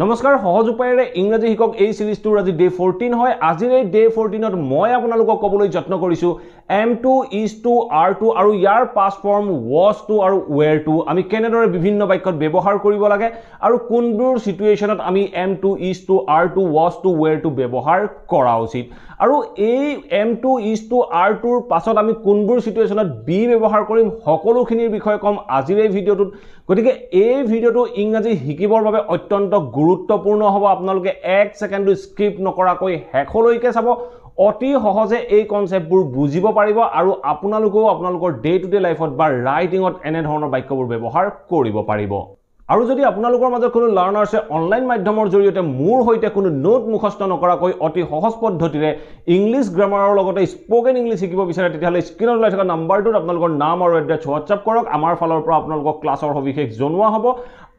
নমস্কাৰ সহজ উপায়েৰে ইংৰাজী শিকক এই সিৰিজটোৰ আজি ডে 14 হয় আজিৰ এই ডে 14ত মই আপোনালোকক ক'বলৈ যত্ন কৰিছো am2 is2 are2 আৰু ইয়াৰ past form was to আৰু were to আমি কেনেদৰে বিভিন্ন বাক্যত ব্যৱহাৰ কৰিব লাগে আৰু কোনবোৰ সিচুৱেচনত আমি am2 is2 are2 was to were to ব্যৱহাৰ কৰা উচিত আৰু এই am2 is2 are2 ৰ পাছত আমি কোনবোৰ সিচুৱেচনত be ব্যৱহাৰ কৰিম সকলোখিনিৰ বিষয়ে কম আজিৰ এই ভিডিওটোত গতিকে এই ভিডিওটো ইংৰাজী শিকিবৰ বাবে অত্যন্ত গুৰুত্বপূৰ্ণ হ'ব আপোনালোকে 1 সেকেন্ডো স্কিপ নকৰাকৈ হেকলৈকে চাব অতি সহজে এই কনসেপ্টবোৰ বুজিব পাৰিব আৰু আপোনালোকেও আপোনালোকৰ ডে টু ডে লাইফত বা ৰাইটিংত এনে ধৰণৰ বাক্যবোৰ ব্যৱহাৰ কৰিব পাৰিব আৰু যদি আপোনালোকৰ মাজত কোনো লাৰ্নাৰ্ছে অনলাইন মাধ্যমৰ জৰিয়তে মোৰ হৈতে কোনো নোট মুখস্থ নকৰাকৈ অতি সহজ পদ্ধতিৰে ইংলিশ গ্ৰামাৰৰ লগতে স্পোকেন ইংলিশ শিকিব বিচাৰে তেতিয়াহলে স্ক্ৰিনত ওলাই থকা নাম্বাৰটোত আপোনালোকৰ নাম আৰু এড্ৰেছ হোৱাটছআপ কৰক আমাৰ ফালৰ পৰা আপোনালোকক ক্লাছৰ সবিশেষ জনোৱা হ'ব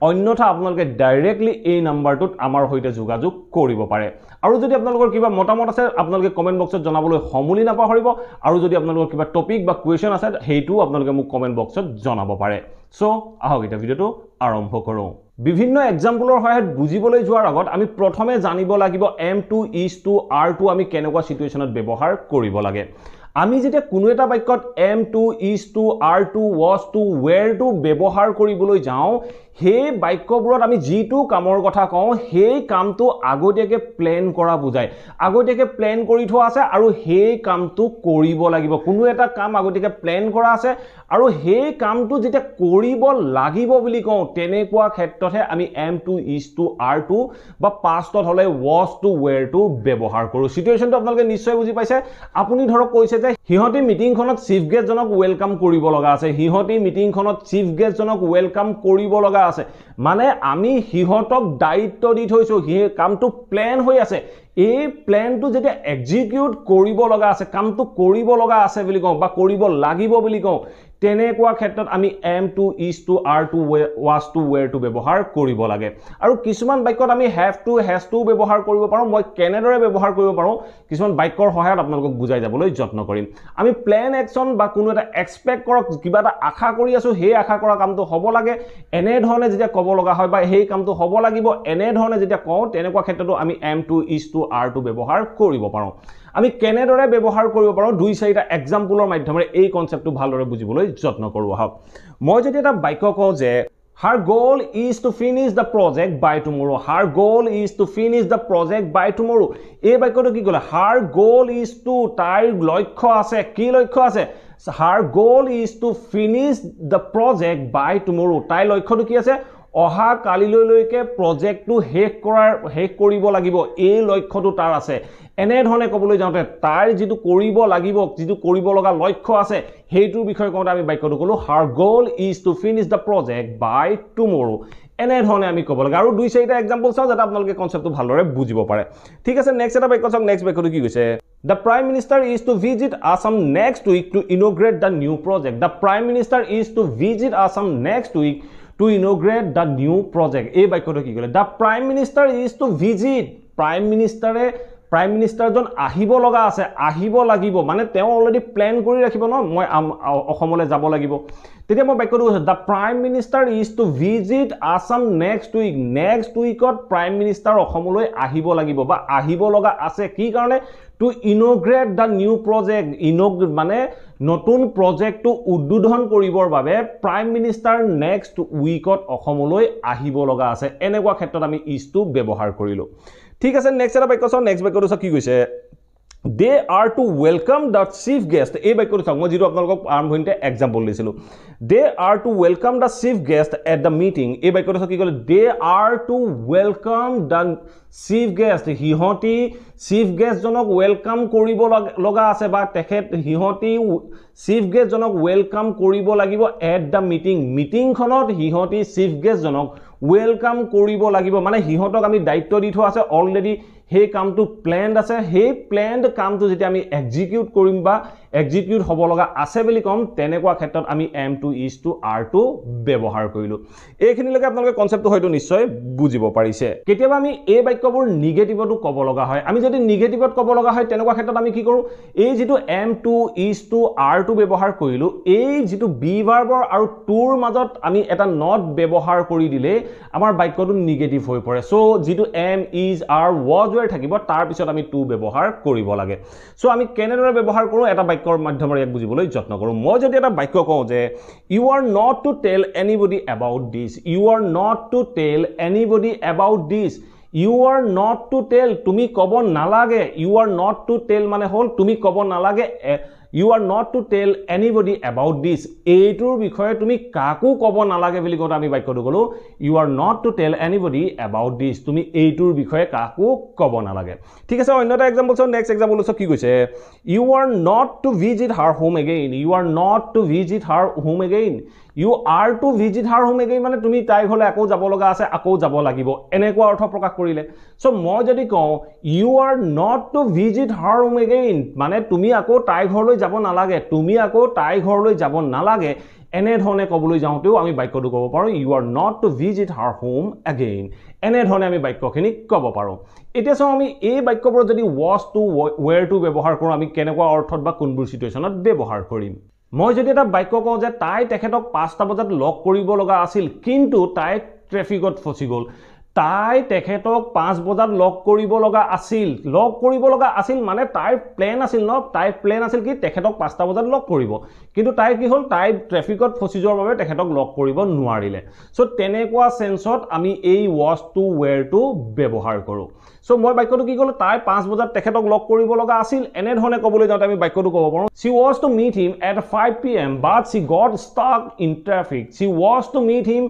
অন্যথা আপোনালোকে ডাইৰেক্টলি এই নাম্বাৰটোত আমাৰ হৈতে যোগাযোগ কৰিব পাৰে আৰু যদি আপোনালোকৰ কিবা মতামত আছে আপোনালোকে কমেন্ট বক্সত জনাবলৈ সমুলি নাপাহৰিব আৰু যদি আপোনালোকৰ কিবা টপিক বা কোৱেশ্চন আছে হেইটো আপোনালোকে মোক কমেন্ট বক্সত জনাব পাৰে সো আহক এটা ভিডিওটো আৰম্ভ কৰো বিভিন্ন এক্সাম্পলৰ সহায়ত বুজিবলৈ যোৱাৰ আগত আমি প্ৰথমে জানিব লাগিব am2 is2 are2 আমি কেনেকুৱা সিচুৱেচনত ব্যৱহাৰ কৰিব লাগে আমি যেতিয়া কোনো এটা বাক্যত am2 is2 are2 was to were to ব্যৱহাৰ কৰিবলৈ যাওঁ সেই বাক্যবোৰত আমি যিটো কামৰ কথা কওঁ সেই কামটো আগতীয়াকে প্ল্যান কৰা বুজায় আগতীয়াকে প্ল্যান কৰি থোৱা আছে আৰু সেই কামটো কৰিব লাগিব কোনো এটা কাম আগতীয়াকে প্ল্যান কৰা আছে আৰু সেই কামটো যেতিয়া কৰিব লাগিব বুলি কওঁ তেনেকুৱা ক্ষেত্ৰতে আমি am2 is2 are2 বা পাষ্টত হলে was to were to ব্যৱহাৰ কৰো সিচুৱেচনটো আপোনালোকে নিশ্চয় বুজি পাইছে আপুনি ধৰক কৈছে যে হিহতি মিটিংখনত চিফ গেষ্ট জনক ওয়েলকাম কৰিব লগা আছে হিহতি মিটিংখনত চিফ গেষ্ট জনক ওয়েলকাম কৰিব লগা আছে মানে আমি হিহতক দায়িত্ব দি থৈছো হি কামটো প্ল্যান হৈ আছে এই প্ল্যানটো যেতিয়া এক্সিকিউট কৰিব লগা আছে কামটো কৰিব লগা আছে বুলি কওঁ বা কৰিব লাগিব বুলি কওঁ তেনেকুৱা ক্ষেত্ৰত আমি am2 is2 are2 was to were to ব্যৱহাৰ কৰিব লাগে আৰু কিছুমান বাক্যত আমি have to has to ব্যৱহাৰ কৰিব পাৰো মই কেনেদৰে ব্যৱহাৰ কৰিব পাৰো কিছুমান বাক্যৰ সহায়ত আপোনালোকক বুজাই যাবলৈ যত্ন কৰিম আমি প্ল্যান একচন বা কোনো এটা এক্সপেক্ট কৰক কিবা এটা আশা কৰি আছো সেই আশা কৰা কামটো হ'ব লাগে এনে ধৰণে যেতিয়া ক'ব লগা হয় বা সেই কামটো হ'ব লাগিব এনে ধৰণে যেতিয়া কওঁ তেনেকুৱা ক্ষেত্ৰতো আমি am2 is2 are2 ব্যৱহাৰ কৰিব পাৰো আমি কেনেদৰে ব্যৱহাৰ কৰিব পাৰো দুই চাৰিটা এক্সাম্পলৰ মাধ্যমেৰে এই কনসেপ্টটো ভালদৰে বুজিবলৈ যত্ন কৰো আহক মই যদি এটা বাক্য কওঁ যে her goal is to finish the project by tomorrow her goal is to finish the project by tomorrow এই বাক্যটো কি ক'লে her goal is to তাইৰ লক্ষ্য আছে কি লক্ষ্য আছে her goal is to finish the project by tomorrow তাইৰ লক্ষ্যটো কি আছে অহা কালিলৈকে প্ৰজেক্টটো শেষ কৰিব লাগিব এই লক্ষ্যটো তাৰ আছে এনে ধৰণে ক'বলৈ যাওঁতে তাৰ যেটো কৰিব লাগিব যেটো কৰিব লগা লক্ষ্য আছে হেইটোৰ বিষয়ে কওঁতে আমি বাক্যটো ক'লো her goal is to finish the project by tomorrow এনে ধৰণে আমি ক'ব লাগে আৰু দুই চাৰিটা এক্সাম্পল চাও যাতে আপোনালোকে কনসেপ্টটো ভালদৰে বুজিব পাৰে ঠিক আছে নেক্সট এটা বাক্য চাওক নেক্সট বাক্যটো কি কৈছে The Prime Minister is to visit Assam next week to inaugurate the new project the Prime Minister is to visit Assam next week to inaugurate the new project এই বাক্যটো কি ক'লে the Prime Minister is to visit Prime Minister জন আহিব লগা আছে আহিব লাগিব মানে তেওঁ অলৰেডি প্ল্যান কৰি ৰাখিব ন মই অসমলৈ যাব লাগিব তেতিয়া মই বাক্যটো কৈছো the Prime Minister is to visit Assam next weekত Prime Minister অসমলৈ আহিব লাগিব বা আহিব লগা আছে কি কাৰণে to inaugurate the new project মানে নতুন প্ৰজেক্টটো উদ্বোধন কৰিবৰ বাবে Prime Minister next weekত অসমলৈ আহিব লগা আছে এনেকুৱা ক্ষেত্ৰত আমি is to ব্যৱহাৰ কৰিলো ঠিক আছে নেক্সট এটা বাক্য চাও নেক্সট বাক্যটো কি কৈছে they are to welcome the chief guest এই বাক্যটো চাওক মই যেটো আপোনালোকক আৰম্ভণিতে এক্সাম্পল দিছিলো they are to welcome the chief guest at the meeting এই বাক্যটো কি ক'লে they are to welcome the chief guest হিহতি chief guest জনক ওয়েলকাম কৰিব লগা আছে বা তেখেত হিহতি chief guest জনক ওয়েলকাম কৰিব লাগিব at the মিটিংখনত হিহতি chief guest জনক ওয়েলকাম কৰিব লাগিব মানে হিহতক আমি দায়িত্ব দি থোৱা আছে অলৰেডি সেই কামটো প্লেন্ড আছে সেই প্লেন্ড কামটো যেতিয়া আমি এক্সিকিউট কৰিম বা এক্সিকিউট হ'ব লগা আছে বুলি কম তেনেকুৱা ক্ষেত্ৰত আমি m2 is to r2 ব্যৱহাৰ কৰিলো এইখিনিলৈকে আপোনালোকে কনসেপ্টটো হয়তো নিশ্চয় বুজিব পাৰিছে কেতিয়াবা আমি এই বাক্যবোৰ নিগেটিভটো ক'ব লগা হয় আমি যদি নিগেটিভত ক'ব লগা হয় তেনেকুৱা ক্ষেত্ৰত আমি কি কৰো এই যেটো m2 is to r2 ব্যৱহাৰ কৰিলো এই যেটো be ভাৰ্বৰ আৰু toৰ মাজত আমি এটা not ব্যৱহাৰ কৰি দিলে আমাৰ বাক্যটো নিগেটিভ হৈ পৰে সো যেটো am is are was were থাকিব তাৰ পিছত আমি to ব্যৱহাৰ কৰিব লাগে সো আমি কেনেদৰে ব্যৱহাৰ কৰো এটা বাক্যৰ মাধ্যমেৰে এক বুজিবলৈ যত্ন কৰো মই যদি এটা বাক্য কওঁ যে you are not to tell anybody about this you are not to tell anybody about this you are not to tell তুমি ক'ব নালাগে you are not to tell মানে হল তুমি ক'ব নালাগে you are not to tell anybody about this এইটোৰ বিষয়ে তুমি কাকো ক'ব নালাগে বুলি কথা আমি বাক্যটো কলো you are not to tell anybody about this তুমি এইটোৰ বিষয়ে কাকো ক'ব নালাগে ঠিক আছে অন্যটা example so next example so কি কৈছে you are not to visit her home again you are not to visit her home again you are to visit her home again মানে তুমি তাই ঘৰলৈ আকৌ যাব লগা আছে আকৌ যাব লাগিব এনেকুৱা অৰ্থ প্ৰকাশ কৰিলে সো মই যদি কওঁ you are not to visit her home again মানে তুমি আকৌ তাই ঘৰলৈ যাব নালাগে তুমি আকৌ তাই ঘৰলৈ যাব নালাগে এনে ধৰণে ক'বলৈ যাওঁতেও আমি বাক্যটো ক'ব পাৰো you are not to visit her home again এনে ধৰণে আমি বাক্যখিনি ক'ব পাৰো এতিয়া সো আমি এই বাক্যবোৰ যদি was to were to ব্যৱহাৰ কৰো আমি কেনেকুৱা অৰ্থত বা কোনবোৰ সিচুৱেচনত ব্যৱহাৰ কৰিম মই যদি এটা বাক্য কওঁ যে তাই তেখেতক 5টা বজাত লক কৰিব লগা আছিল কিন্তু তাই ট্ৰেফিকত ফসি গল তাই তেখেতক 5 বজাত লক কৰিব লগা আছিল মানে তাইৰ প্ল্যান আছিল ন তাইৰ প্ল্যান আছিল কি তেখেতক 5টা বজাত লক কৰিব কিন্তু তাই কি হল তাই ট্ৰেফিকত ফসি যোৱাৰ বাবে তেখেতক লক কৰিব নোৱাৰিলে সো তেনেকুৱা সেন্সত আমি এই was to were to ব্যৱহাৰ কৰো সো মই বাক্যটো কি কলো তাই 5 বজাত তেখেতক লক কৰিব লগা আছিল এনে ধৰণে ক'বলৈ যাওঁতে আমি বাক্যটো ক'ব পাৰো she was to meet him at 5 pm but she got stuck in traffic she was to meet him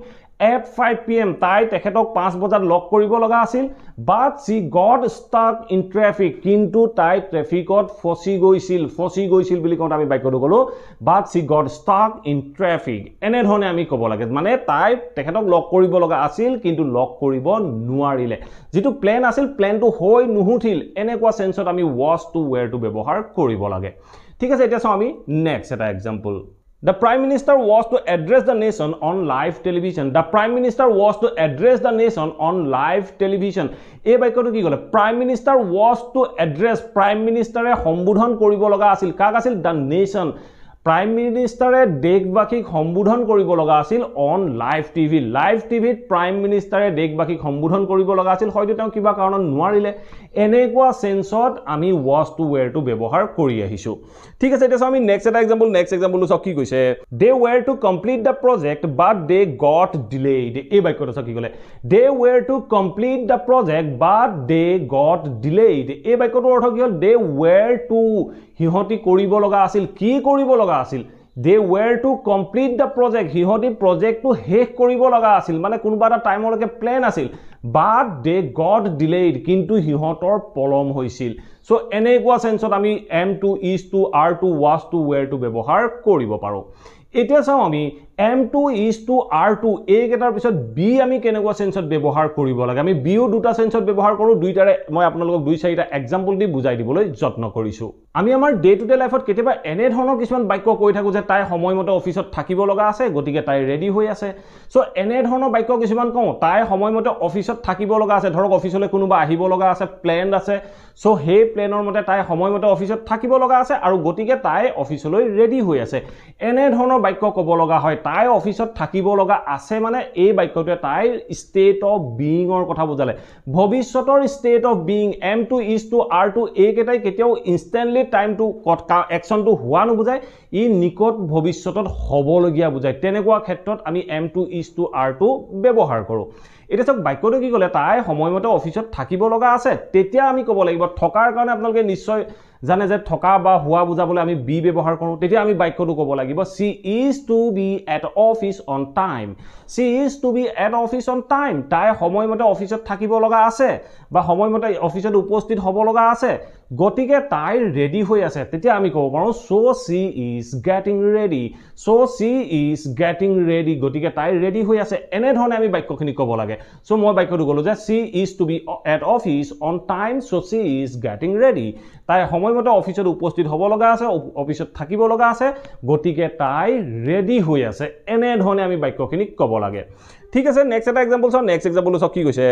at 5 pm তাই তেখেতক 5 বজাত লক কৰিব লগা আছিল but she got stuck in traffic কিন্তু তাই ট্ৰেফিকত ফসি গৈছিল বুলি কোৱা আমি বাক্যটো কলো but she got stuck in traffic এনে ধৰণে আমি ক'ব লাগে মানে তাই তেখেতক লক কৰিব লগা আছিল কিন্তু লক কৰিব নোৱাৰিলে যেটো প্ল্যান আছিল প্ল্যানটো হৈ নুহুঠিল এনেকুৱা সেন্সত আমি was to were to ব্যৱহাৰ কৰিব লাগে ঠিক আছে এতিয়া চাও আমি নেক্সট এটা example The Prime Minister was to address the nation on live television. The Prime Minister was to address the nation on live television. এই বাক্যটো কি ক'লে Prime Minister was to address Prime Minister সম্বোধন কৰিব লগা আছিল কাক আছিল the nation Prime Minister দেশবাসীক সম্বোধন কৰিব লগা আছিল on live TV to Prime Minister দেশবাসীক সম্বোধন কৰিব লগা আছিল হয়তো তেওঁ কিবা কাৰণত নোৱাৰিলে এনেকুৱা সেন্সত আমি was to were to ব্যৱহাৰ কৰি আহিছো ঠিক আছে এতিয়া আমি নেক্সট এটা एग्जांपल সব কি কৈছে they were to complete the project but they got delayed এই বাক্যটো সব কি ক'লে they were to complete the project but they got delayed এই বাক্যটোৰ অৰ্থ কি হ'ল they were to হিহতি কৰিব লগা আছিল কি কৰিব লগা আছিল they were to complete the project হিহতি প্ৰজেক্টটো শেষ কৰিব লগা আছিল মানে কোনবা এটা টাইমলৈকে প্ল্যান আছিল but they got delayed কিন্তু হিহতৰ পলম হৈছিল সো এনেকুৱা সেন্সত আমি m2 is to r2 was to were to ব্যৱহাৰ কৰিব পাৰো এতিয়া চাও আমি m2 is to r2 এই কেটাৰ পিছত b আমি কেনেকুৱা সেন্সত ব্যৱহাৰ কৰিব লাগে আমি b ও দুটা সেন্সত ব্যৱহাৰ কৰো দুইটাৰে মই আপোনালোকক দুই চাৰিটা एग्जांपल দি বুজাই দিবলৈ যত্ন কৰিছো আমি আমাৰ ডে টু ডে লাইফত কেতিয়াবা এনে ধৰণৰ কিছুমান বাক্য কৈ থাকো যে তাই সময়মতে অফিসত থাকিব লগা আছে গতিকে তাই ৰেডি হৈ আছে সো এনে ধৰণৰ বাক্য কিছুমান কওঁ তাই সময়মতে অফিসত থাকিব লগা আছে ধৰক অফিসলৈ কোনোবা আহিব লগা আছে প্ল্যান আছে সো হে প্ল্যানৰ মতে তাই সময়মতে অফিসত থাকিব লগা আছে আৰু গতিকে তাই অফিসলৈ ৰেডি হৈ আছে এনে ধৰণৰ বাক্য ক'ব লগা হয় তাই অফিসত থাকিব লগা আছে মানে এই বাক্যটোৱে তাই ষ্টেট অফ বিইংৰ কথা বুজালে ভৱিষ্যতৰ state of being m2 is to r2 এই কেটাই কেতিয়াও ইনষ্টেন্টলি টাইম টু একচন টু হোৱা নুবুজায় ই নিকট ভৱিষ্যতত হ'বলগীয়া বুজায় তেনেকুৱা ক্ষেত্ৰত আমি m2 is to r2 ব্যৱহাৰ কৰো এটা সব বাক্যটো কি ক'লে তাই সময়মতে অফিসত থাকিব লগা আছে তেতিয়া আমি ক'ব লাগিব থকাৰ কাৰণে আপোনালোকে নিশ্চয় জানে যে থকা বা হোৱা বুজাবলৈ আমি বি ব্যৱহাৰ কৰো তেতিয়া আমি বাক্যটো ক'ব লাগিব she is to be at office on time she is to be at office on time তাই সময়মতে অফিসত থাকিব লগা আছে বা সময়মতে অফিসত উপস্থিত হ'ব লগা আছে গতিকে তাই ৰেডি হৈ আছে তেতিয়া আমি ক'ব পাৰোঁ so she is getting ready so she is getting ready গতিকে তাই ৰেডি হৈ আছে এনে ধৰণে আমি বাক্যখিনি ক'ব লাগে so মই বাক্যটো ক'লো যে she is to be at office on time so she is getting ready তাই সময়মতে অফিচত উপস্থিত হ'ব লগা আছে অফিচত থাকিব লগা আছে গতিকে তাই ৰেডি হৈ আছে এনে ধৰণে আমি বাক্যখিনি ক'ব লাগে ঠিক আছে নেক্সট এটা এক্সাম্পল চাওঁ নেক্সট এক্সাম্পল চাওঁ কি কৈছে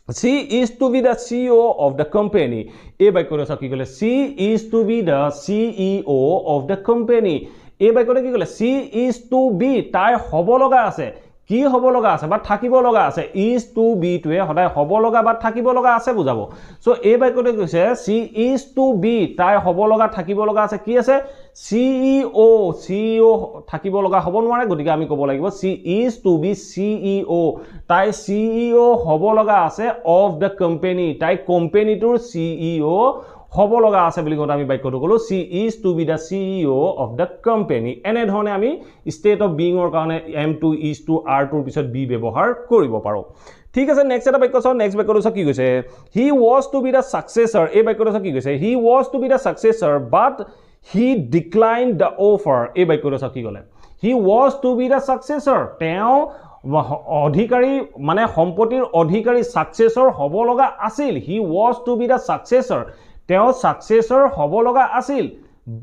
She is to be the CEO of the company. এই বাক্যটো চাওক কি ক'লে she is to be the CEO of the company. এই বাক্যটো কি ক'লে she is to be তাই হ'ব লগা আছে কি হ'ব লগা আছে বা থাকিব লগা আছে is to be টোৱে সদায় হ'ব লগা বা থাকিব লগা আছে বুজাব সো এই বাক্যটো কৈছে she is to be তাই হ'ব লগা থাকিব লগা আছে কি আছে CEO থাকিব লগা হ'ব নোৱাৰে গতিকে আমি ক'ব লাগিব she is to be CEO তাই CEO হ'ব লগা আছে of the company তাই কোম্পানীটোৰ CEO হ'ব লগা আছে বুলি কথা আমি বাক্যটো ক'লো she is to be the CEO of the company এনে ধৰণে আমি state of being ৰ কাৰণে am2 is to are টোৰ পিছত be ব্যৱহাৰ কৰিব পাৰো ঠিক আছে নেক্সট এটা বাক্য চাও নেক্সট বাক্যটো কি কৈছে he was to be the successor এই বাক্যটো কি কৈছে he was to be the successor but he declined the offer এই বাক্যটো কি ক'লে he was to be the successor তেওঁ অধিকাৰী মানে সম্পত্তিৰ অধিকাৰী সাকসেসৰ হ'ব লগা আছিল he was to be the successor তেওঁ সাকসেসৰ হ'ব লগা আছিল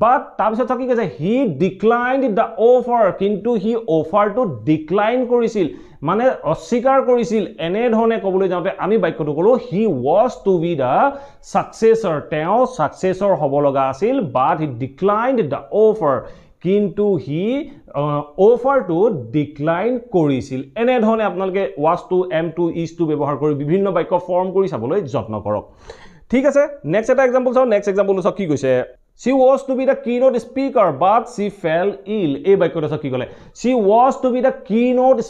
বাট তাৰপিছত কি কৈছে he declined the offer কিন্তু he অফাৰটো ডিক্লাইন কৰিছিল মানে অস্বীকাৰ কৰিছিল এনে ধৰণে ক'বলৈ যাওঁতে আমি বাক্যটো ক'লো he was to be the successor তেওঁ সাকসেসৰ হ'ব লগা আছিল but he declined the offer কিন্তু he অফাৰটো ডিক্লাইন কৰিছিল এনে ধৰণে আপোনালোকে was to am2 is to ব্যৱহাৰ কৰি বিভিন্ন বাক্য ফৰ্ম কৰি চাবলৈ যত্ন কৰক ঠিক আছে নেক্সট এটা এক্সাম্পল চাও নেক্সট এক্সাম্পল চাও কি কৈছে she was to be the keynote speaker but she fell ill এই বাক্যটো চাও কি ক'লে she was to be the keynote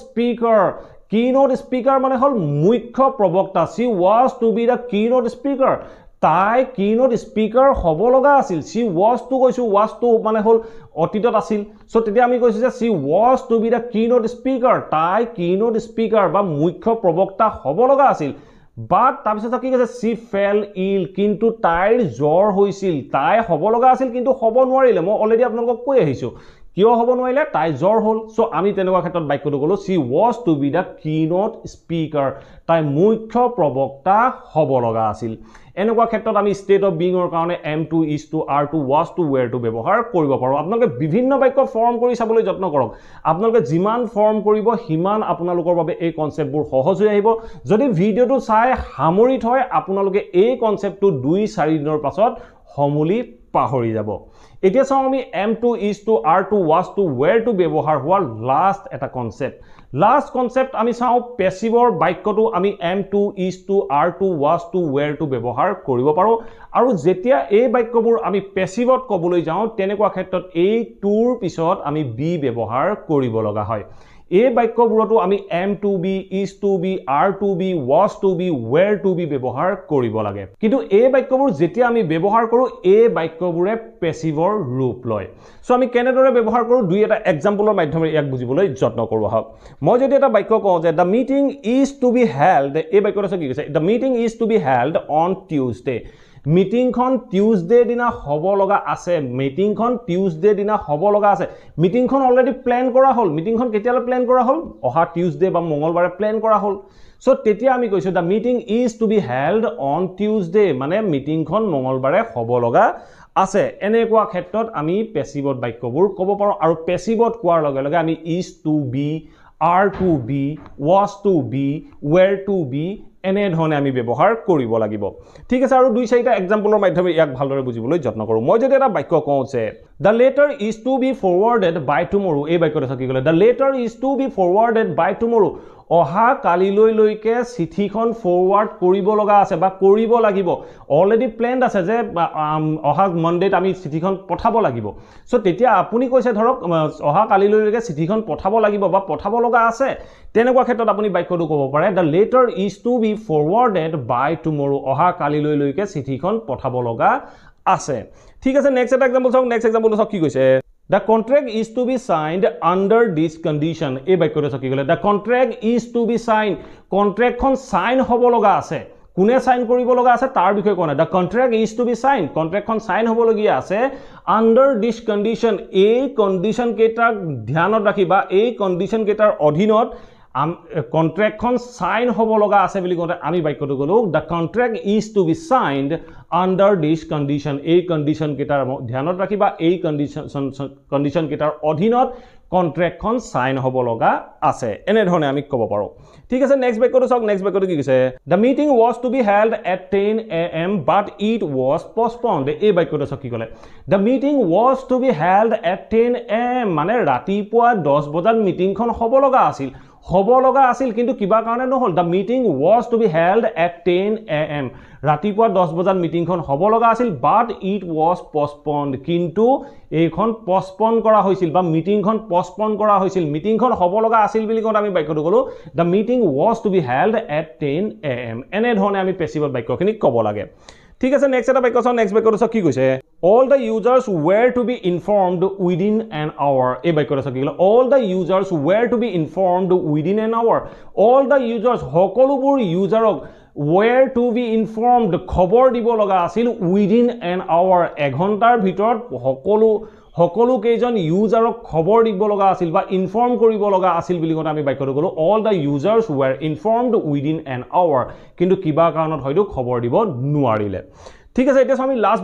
speaker মানে হল মুখ্য প্ৰবক্তা she was to be the keynote speaker তাই keynote speaker হ'ব লগা আছিল she was to কৈছো was to মানে হল অতীতত আছিল সো তেতিয়া আমি কৈছো যে she was to be the keynote speaker তাই keynote speaker বা মুখ্য প্ৰবক্তা হ'ব লগা আছিল বাট তাৰপিছত কি কৈছে she fell ill কিন্তু তাইৰ জ্বৰ হৈছিল তাই হ'ব লগা আছিল কিন্তু হ'ব নোৱাৰিলে মই অলৰেডি আপোনালোকক কৈ আহিছো কিয় হ'ব নোৱাৰিলে তাই জ্বৰ হ'ল সো আমি তেনেকুৱা ক্ষেত্ৰত বাক্যটো ক'লো she was to be the keynote speaker তাই মুখ্য প্ৰবক্তা হ'ব লগা আছিল এনেকুৱা ক্ষেত্ৰত আমি state of being ৰ কাৰণে am2 is to are to was to were to ব্যৱহাৰ কৰিব পাৰো আপোনালোকে বিভিন্ন বাক্য ফৰ্ম কৰি চাবলৈ যত্ন কৰক আপোনালোকে যিমান ফৰ্ম কৰিব হিমান আপোনালোকৰ বাবে এই কনসেপ্টবোৰ সহজ হৈ আহিব যদি ভিডিওটো চাই সামৰি থয় আপোনালোকে এই কনসেপ্টটো 2-4 দিনৰ পাছত সমূলি পাহৰি যাব এতিয়া চাও আমি am2 is to are to was to were to ব্যৱহাৰ হোৱা লাষ্ট এটা কনসেপ্ট আমি চাও পেসিভৰ বাক্যটো আমি am2 is to are to was to were to ব্যৱহাৰ কৰিব পাৰো আৰু যেতিয়া এই বাক্যবোৰ আমি পেসিভত ক'বলৈ যাওঁ তেনেকুৱা ক্ষেত্ৰত এই টুৰ পিছত আমি be ব্যৱহাৰ কৰিব লগা হয় এই বাক্যবোৰটো আমি am to be is to be are to be was to be were to be ব্যৱহাৰ কৰিব লাগে কিন্তু এই বাক্যবোৰ যেতিয়া আমি ব্যৱহাৰ কৰো এই বাক্যবোৰে পেসিভৰ ৰূপ লয় সো আমি কেনেদৰে ব্যৱহাৰ কৰো দুই এটা এক্সাম্পলৰ মাধ্যমেৰে ইয়াক বুজিবলৈ যত্ন কৰো হক মই যদি এটা বাক্য কওঁ যে the meeting is to be held এই বাক্যটো কি কৈছে the meeting is to be held on Tuesday মিটিংখন টিউজডে দিনা হ'ব লগা আছে মিটিংখন টিউজডে দিনা হ'ব লগা আছে মিটিংখন অলৰেডি প্ল্যান কৰা হ'ল মিটিংখন কেতিয়ালৈ প্ল্যান কৰা হ'ল অহা টিউজডে বা মঙ্গলবাৰে প্ল্যান কৰা হ'ল সো তেতিয়া আমি কৈছো the meeting is to be held on Tuesday মানে মিটিংখন মঙ্গলবাৰে হ'ব লগা আছে এনেকুৱা ক্ষেত্ৰত আমি পেসিভত বাক্যবোৰ ক'ব পাৰো আৰু পেসিভত কোৱাৰ লগে লগে আমি is to be are to be was to be were to be এনে ধৰণে আমি ব্যৱহাৰ কৰিব লাগিব ঠিক আছে আৰু দুই চাৰিটা এক্সাম্পলৰ মাধ্যমেৰে ইয়াক ভালদৰে বুজিবলৈ যত্ন কৰো মই যদি এটা বাক্য কওঁ যে the letter is to be forwarded by tomorrow এই বাক্যটো কি ক'লে the letter is to be forwarded by tomorrow অহা কালিলৈ লৈকে চিঠিখন ফৰৱাৰ্ড কৰিব লগা আছে বা কৰিব লাগিব অলৰেডি প্ল্যানড আছে যে অহা মনডেত আমি চিঠিখন পঠাব লাগিব সো তেতিয়া আপুনি কৈছে ধৰক অহা কালিলৈ লৈকে চিঠিখন পঠাব লাগিব বা পঠাব লগা আছে তেনেকুৱা ক্ষেত্ৰত আপুনি বাক্যটো ক'ব পাৰে the letter is to be forwarded by tomorrow অহা কালিলৈ লৈকে চিঠিখন পঠাব লগা আছে ঠিক আছে নেক্সট এটা এক্সাম্পল চাওক নেক্সট এক্সাম্পলটো চাওক কি কৈছে The contract is to be signed under this condition. এই বাক্যটো কি ক'লে the contract is to be signed contract খন সাইন হ'ব লগা আছে কোনে সাইন কৰিব লগা আছে তাৰ বিষয়ে কোৱা নাই the contract is to be sign কন্ট্ৰেক্টখন সাইন হ'ব লগিয়া আছে আন্ডাৰ দিস কন্ডিশন এই কন্ডিশন কেইটাক ধ্যানত ৰাখি বা এই কন্ডিশন কেইটাৰ অধীনত কন্ট্ৰেক্টখন সাইন হ'ব লগা আছে বুলি কওঁতে আমি বাক্যটো গলো the contract is to be signed under this condition এই কন্ডিশন কেইটাৰ ধ্যানত ৰাখি বা এই কন্ডিশন কেইটাৰ অধীনত কন্ট্ৰেক্টখন সাইন হ'ব লগা আছে এনে ধৰণে আমি ক'ব পাৰো ঠিক আছে নেক্সট বাক্যটো চাওক নেক্সট বাক্যটো কি কৈছে the meeting was to be held at 10 AM but it was postponed এই বাক্যটো চাওক কি ক'লে the meeting was to be held at 10 AM মানে ৰাতিপুৱা 10 বজাত মিটিংখন হ'ব লগা আছিল কিন্তু কিবা কাৰণে নহল the meeting was to be held at 10 AM ৰাতিপুৱা 10 বজাত মিটিংখন হ'ব লগা আছিল বাট ইট ওয়াজ পষ্টপন্ড কিন্তু এইখন পষ্টপন কৰা হৈছিল বা মিটিংখন পষ্টপন কৰা হৈছিল মিটিংখন হ'ব লগা আছিল বুলি কোৱা আমি বাক্যটো কলো the meeting was to be held at 10 AM এনে ধৰণে আমি পেছিভ বাক্যখিনি ক'ব লাগে ঠিক আছে নেক্সট এটা বাক্য চাও নেক্সট বাক্যটো চাও কি কৈছে all the users were to be informed within an hour এই বাক্যটো চাও কি ক'লে all the users were to be informed within an hour all the users সকলোবোৰ ইউজাৰক were to be informed খবৰ দিব লগা আছিল within an hour এঘণ্টাৰ ভিতৰত সকলো কেইজন ইউজাৰক খবৰ দিব লগা আছিল বা ইনফৰ্ম কৰিব লগা আছিল বুলি কোৱা আমি বাক্যটো কলো all the users were informed within an hour কিন্তু কিবা কাৰণত হয়তো খবৰ দিব নোৱাৰিলে ঠিক আছে এতিয়া আমি লাষ্ট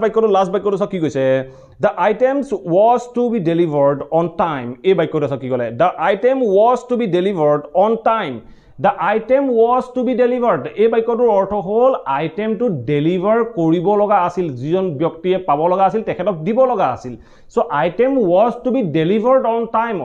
বাক্যটো চাও কি কৈছে the items was to be delivered on time এই বাক্যটো চাও কি ক'লে the item was to be delivered on time the item was to be delivered এই বাক্যটোৰ অৰ্থ হ'ল আইটেমটো ডেলিভাৰ কৰিব লগা আছিল যিজন ব্যক্তিয়ে পাব লগা আছিল তেখেতক দিব লগা আছিল so item was to be delivered on time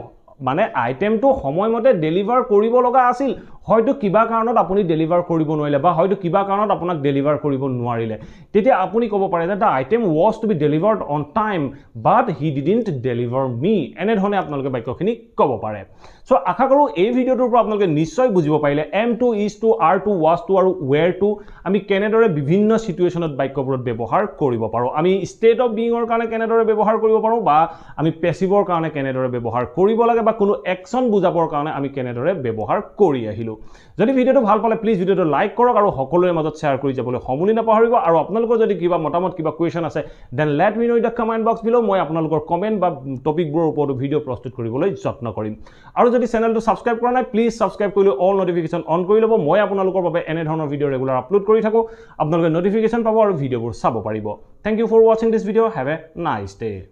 মানে আইটেমটো সময়মতে ডেলিভাৰ কৰিব লগা আছিল হয়তো কিবা কাৰণত আপুনি ডেলিভাৰ কৰিব নোৱাৰিলে বা হয়তো কিবা কাৰণত আপোনাক ডেলিভাৰ কৰিব নোৱাৰিলে তেতিয়া আপুনি ক'ব পাৰে যে the item was to be delivered on time but he didn't deliver me এনে ধৰণে আপোনালোকে বাক্যখিনি ক'ব পাৰে সো আশা কৰো এই ভিডিওটোৰ পৰা আপোনালোকে নিশ্চয় বুজিব পাৰিলে am2 is2 are2 was2 আৰু were2 আমি কেনেদৰে বিভিন্ন সিচুৱেচনত বাক্যবোৰত ব্যৱহাৰ কৰিব পাৰো আমি ষ্টেট অফ বিইংৰ কাৰণে কেনেদৰে ব্যৱহাৰ কৰিব পাৰো বা আমি পেছিভৰ কাৰণে কেনেদৰে ব্যৱহাৰ কৰিব লাগে বা কোনো একচন বুজাবৰ কাৰণে আমি কেনেদৰে ব্যৱহাৰ কৰি আহিলো যদি ভিডিওটো ভাল পালে প্লিজ ভিডিওটো লাইক কৰক আৰু সকলোৰে মাজত শেয়াৰ কৰি যাবলৈ সমুলি নাপাহৰিব আৰু আপোনালোকৰ যদি কিবা মতামত কিবা কোৱেশ্চন আছে then let me know in the comment box below মই আপোনালোকৰ কমেন্ট বা টপিকবোৰৰ ওপৰত ভিডিও প্ৰস্তুত কৰিবলৈ যত্ন কৰিম আৰু যদি চেনেলটো সাবস্ক্ৰাইব কৰা নাই প্লিজ সাবস্ক্ৰাইব কৰি অল নোটিফিকেশন অন কৰি ল'ব মই আপোনালোকৰ বাবে এনে ধৰণৰ ভিডিও ৰেগুলাৰ আপলোড কৰি থাকো আপোনালোকে নোটিফিকেশন পাব আৰু ভিডিওবোৰ চাব পাৰিব thank you for watching this video have a nice day